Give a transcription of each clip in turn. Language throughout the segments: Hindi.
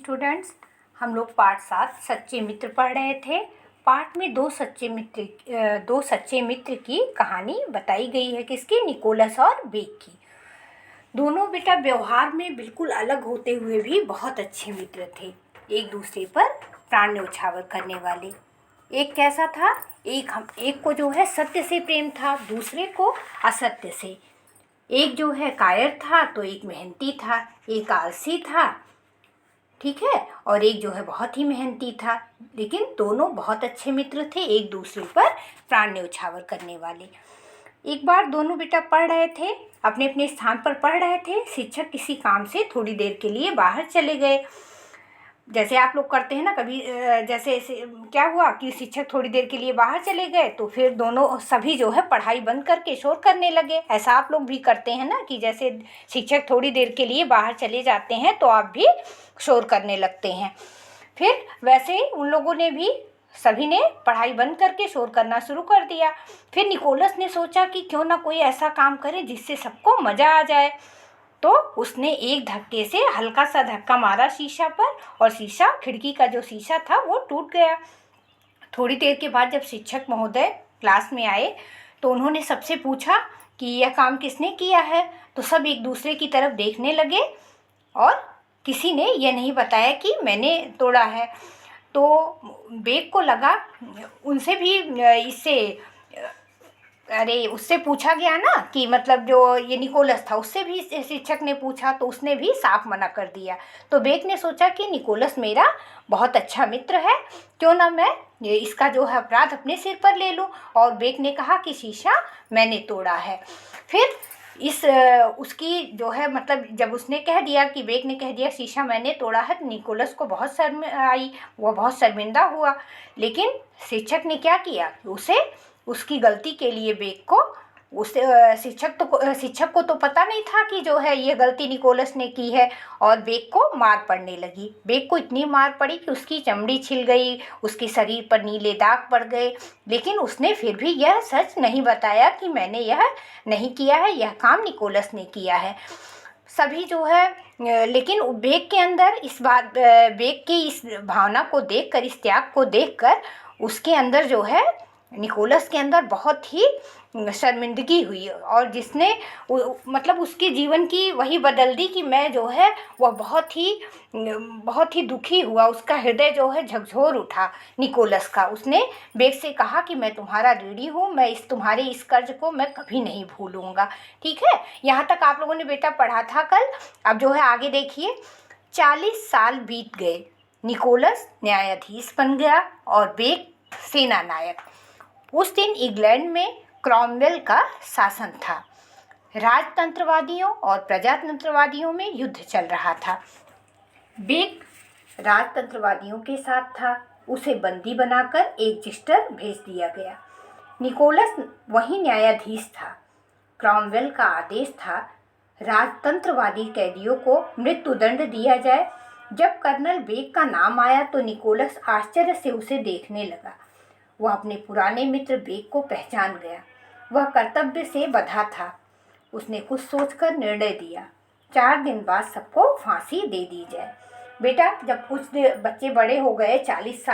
स्टूडेंट्स, हम लोग पाठ 7 सच्चे मित्र पढ़ रहे थे। पाठ में दो सच्चे मित्र की कहानी बताई गई है। किसकी? निकोलस और बेक की। दोनों बेटा व्यवहार में बिल्कुल अलग होते हुए भी बहुत अच्छे मित्र थे, एक दूसरे पर प्राण न्यौछावर करने वाले। एक कैसा था? एक को जो है सत्य से प्रेम था, दूसरे को असत्य से। एक जो है कायर था तो एक मेहनती था, एक आलसी था, ठीक है, और एक जो है बहुत ही मेहनती था। लेकिन दोनों बहुत अच्छे मित्र थे, एक दूसरे पर प्राण न्यौछावर करने वाले। एक बार दोनों बेटा पढ़ रहे थे, अपने अपने स्थान पर पढ़ रहे थे। शिक्षक किसी काम से थोड़ी देर के लिए बाहर चले गए। जैसे आप लोग करते हैं ना कभी, जैसे क्या हुआ कि शिक्षक थोड़ी देर के लिए बाहर चले गए तो फिर सभी जो है पढ़ाई बंद करके शोर करने लगे। ऐसा आप लोग भी करते हैं ना कि जैसे शिक्षक थोड़ी देर के लिए बाहर चले जाते हैं तो आप भी शोर करने लगते हैं। फिर वैसे ही उन लोगों ने भी, सभी ने पढ़ाई बंद करके शोर करना शुरू कर दिया। फिर निकोलस ने सोचा कि क्यों ना कोई ऐसा काम करे जिससे सबको मज़ा आ जाए। तो उसने एक धक्के से हल्का सा धक्का मारा शीशा पर, और शीशा, खिड़की का जो शीशा था वो टूट गया। थोड़ी देर के बाद जब शिक्षक महोदय क्लास में आए तो उन्होंने सबसे पूछा कि यह काम किसने किया है। तो सब एक दूसरे की तरफ देखने लगे और किसी ने यह नहीं बताया कि मैंने तोड़ा है। तो बेक को लगा उनसे भी उससे पूछा गया ना कि मतलब जो ये निकोलस था उससे भी शिक्षक ने पूछा तो उसने भी साफ मना कर दिया। तो बेक ने सोचा कि निकोलस मेरा बहुत अच्छा मित्र है, क्यों ना मैं इसका जो है अपराध अपने सिर पर ले लूं। और बेक ने कहा कि शीशा मैंने तोड़ा है। फिर उसकी जो है मतलब जब उसने कह दिया कि बेक ने कह दिया शीशा मैंने तोड़ा है, तो निकोलस को बहुत शर्म आई, वो बहुत शर्मिंदा हुआ। लेकिन शिक्षक ने क्या किया, उसे उसकी गलती के लिए बेक को शिक्षक को तो पता नहीं था कि जो है ये गलती निकोलस ने की है, और बेक को मार पड़ने लगी। बेक को इतनी मार पड़ी कि उसकी चमड़ी छिल गई, उसके शरीर पर नीले दाग पड़ गए। लेकिन उसने फिर भी यह सच नहीं बताया कि मैंने यह नहीं किया है, यह काम निकोलस ने किया है। सभी जो है लेकिन बेक के अंदर बेक की इस भावना को देखकर, इस त्याग को देखकर उसके अंदर जो है निकोलस के अंदर बहुत ही शर्मिंदगी हुई, और जिसने मतलब उसके जीवन की वही बदल दी कि मैं जो है वह बहुत ही दुखी हुआ। उसका हृदय जो है झकझोर उठा निकोलस का। उसने बेक से कहा कि मैं तुम्हारा ऋणी हूँ, मैं तुम्हारे इस कर्ज को मैं कभी नहीं भूलूंगा। ठीक है, यहाँ तक आप लोगों ने बेटा पढ़ा था कल। अब जो है आगे देखिए। 40 साल बीत गए, निकोलस न्यायाधीश बन गया और बेक सेना नायक। उस दिन इंग्लैंड में क्रॉमवेल का शासन था। राजतंत्रवादियों और प्रजातंत्रवादियों में युद्ध चल रहा था। बेक राजतंत्रवादियों के साथ था। उसे बंदी बनाकर एग्जिस्टर भेज दिया गया। निकोलस वही न्यायाधीश था। क्रॉमवेल का आदेश था राजतंत्रवादी कैदियों को मृत्युदंड दिया जाए। जब कर्नल बेक का नाम आया तो निकोलस आश्चर्य से उसे देखने लगा। वह अपने पुराने मित्र बेक को पहचान गया। वह कर्तव्य से बंधा था। उसने कुछ सोचकर निर्णय दिया, 4 दिन बाद सबको फांसी दे दी जाए। बेटा जब कुछ बच्चे बड़े हो गए, 40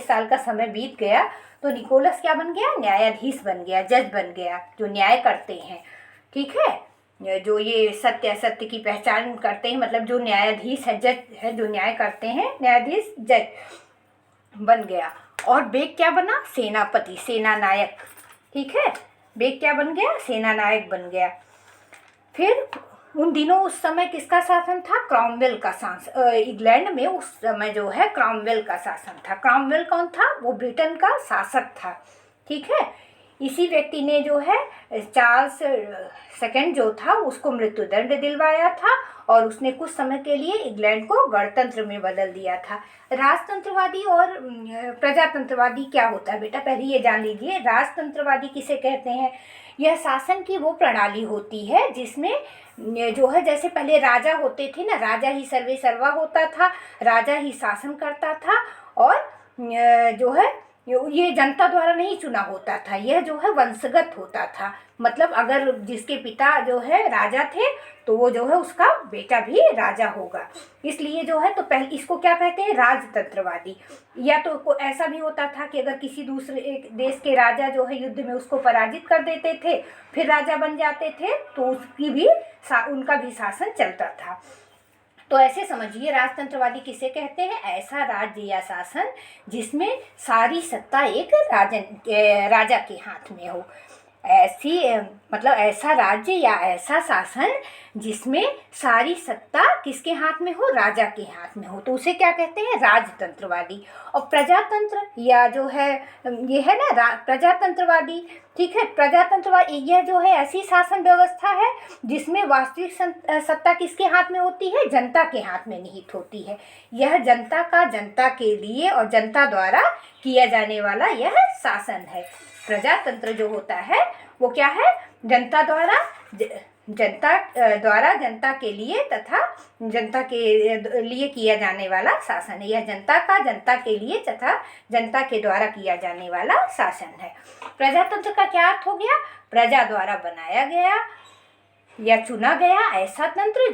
साल का समय बीत गया, तो निकोलस क्या बन गया? न्यायाधीश बन गया, जज बन गया, जो न्याय करते हैं। ठीक है, जो ये सत्य असत्य की पहचान करते हैं, मतलब जो न्यायाधीश है, जज है, जो न्याय करते हैं, न्यायाधीश जज बन गया। और बेक क्या बना? सेनापति, सेना नायक। ठीक है, बेक क्या बन गया? सेना नायक बन गया। फिर उन दिनों उस समय किसका शासन था? क्रॉमवेल का शासन। इंग्लैंड में उस समय जो है क्रॉमवेल का शासन था। क्रॉमवेल कौन था? वो ब्रिटेन का शासक था। ठीक है, इसी व्यक्ति ने जो है चार्ल्स सेकंड जो था उसको मृत्युदंड दिलवाया था, और उसने कुछ समय के लिए इंग्लैंड को गणतंत्र में बदल दिया था। राजतंत्रवादी और प्रजातंत्रवादी क्या होता है बेटा, पहले ये जान लीजिए। राजतंत्रवादी किसे कहते हैं? यह शासन की वो प्रणाली होती है जिसमें जो है, जैसे पहले राजा होते थे ना, राजा ही सर्वे सर्वा होता था, राजा ही शासन करता था, और जो है ये जनता द्वारा नहीं चुना होता था, यह जो है वंशगत होता था। मतलब अगर जिसके पिता जो है राजा थे तो वो जो है उसका बेटा भी राजा होगा। इसलिए जो है तो पहले इसको क्या कहते हैं, राजतंत्रवादी। या तो ऐसा भी होता था कि अगर किसी दूसरे एक देश के राजा जो है युद्ध में उसको पराजित कर देते थे, फिर राजा बन जाते थे, तो उसकी भी उनका भी शासन चलता था। तो ऐसे समझिए, राजतंत्रवादी किसे कहते हैं, ऐसा राज्य या शासन जिसमें सारी सत्ता एक राजा के हाथ में हो। मतलब ऐसा राज्य या ऐसा शासन जिसमें सारी सत्ता किसके हाथ में हो, राजा के हाथ में हो, तो उसे क्या कहते हैं, राजतंत्रवादी। और प्रजातंत्र या जो है ये है ना प्रजातंत्रवादी, ठीक है। प्रजातंत्रवादी यह जो है ऐसी शासन व्यवस्था है जिसमें वास्तविक सत्ता किसके हाथ में होती है, जनता के हाथ में निहित होती है। यह जनता का जनता के लिए और जनता द्वारा किया जाने वाला यह शासन है। प्रजातंत्र जो होता है वो क्या है, जनता द्वारा जनता के लिए तथा जनता के लिए किया जाने वाला शासन है। यह जनता का जनता के लिए तथा जनता के द्वारा किया जाने वाला शासन है। प्रजातंत्र का क्या अर्थ हो गया, प्रजा द्वारा बनाया गया या चुना गया ऐसा तंत्र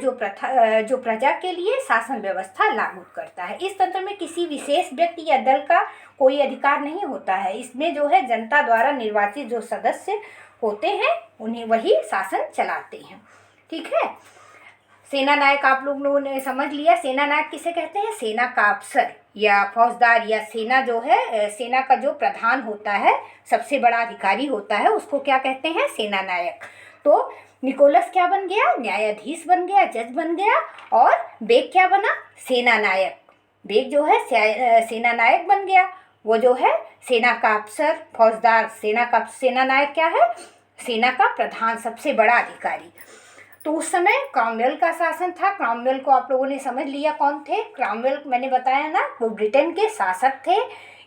जो प्रजा के लिए शासन व्यवस्था लागू करता है। इस तंत्र में किसी विशेष व्यक्ति या दल का कोई अधिकार नहीं होता है। इसमें जो है जनता द्वारा निर्वाचित जो सदस्य होते हैं उन्हें वही शासन चलाते हैं, ठीक है। सेना नायक आप लोगों ने समझ लिया। सेना नायक किसे कहते हैं, सेना का अफसर या फौजदार या सेना जो है सेना का जो प्रधान होता है, सबसे बड़ा अधिकारी होता है, उसको क्या कहते हैं, सेना नायक। तो निकोलस क्या बन गया, न्यायाधीश बन गया, जज बन गया। और बेग क्या बना, सेना नायक। बेग जो है सेना नायक बन गया। वो जो है सेना का अफसर, फौजदार, सेना नायक क्या है, सेना का प्रधान, सबसे बड़ा अधिकारी। तो उस समय क्रॉमवेल का शासन था। क्रॉमवेल को आप लोगों ने समझ लिया कौन थे। क्रॉमवेल मैंने बताया ना, वो ब्रिटेन के शासक थे।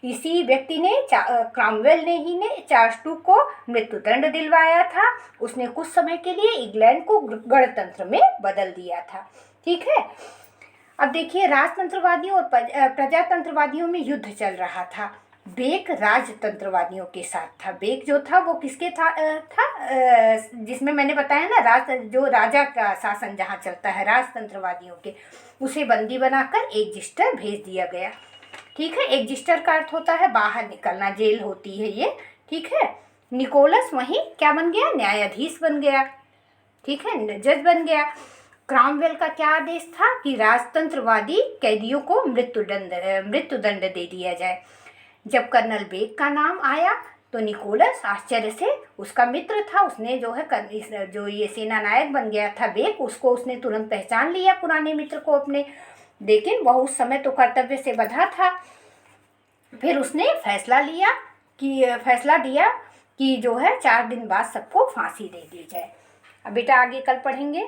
इसी व्यक्ति ने क्रॉमवेल ने चार्ल्स को मृत्युदंड दिलवाया था। उसने कुछ समय के लिए इंग्लैंड को गणतंत्र में बदल दिया था, ठीक है। अब देखिए, राजतंत्रवादियों और प्रजातंत्रवादियों में युद्ध चल रहा था। बेग राजतंत्रवादियों के साथ था। बेग जो था वो किसके था जिसमें मैंने बताया ना, जो राजा का शासन जहाँ चलता है राजतंत्रवादियों के, उसे बंदी बनाकर एग्जिस्टर भेज दिया गया, ठीक है। एग्जिस्टर का अर्थ होता है बाहर निकलना, जेल होती है ये, ठीक है। निकोलस वहीं क्या बन गया, न्यायाधीश बन गया, ठीक है, जज बन गया। क्रॉमवेल का क्या आदेश था कि राजतंत्रवादी कैदियों को मृत्युदंड दे दिया जाए। जब कर्नल बेग का नाम आया तो निकोलस आश्चर्य से, उसका मित्र था, उसने जो है जो ये सेना नायक बन गया था बेग, उसको उसने तुरंत पहचान लिया पुराने मित्र को अपने, लेकिन वह उस समय तो कर्तव्य से बंधा था। फिर उसने फैसला दिया कि जो है 4 दिन बाद सबको फांसी दे दी जाए। अब बेटा आगे कल पढ़ेंगे।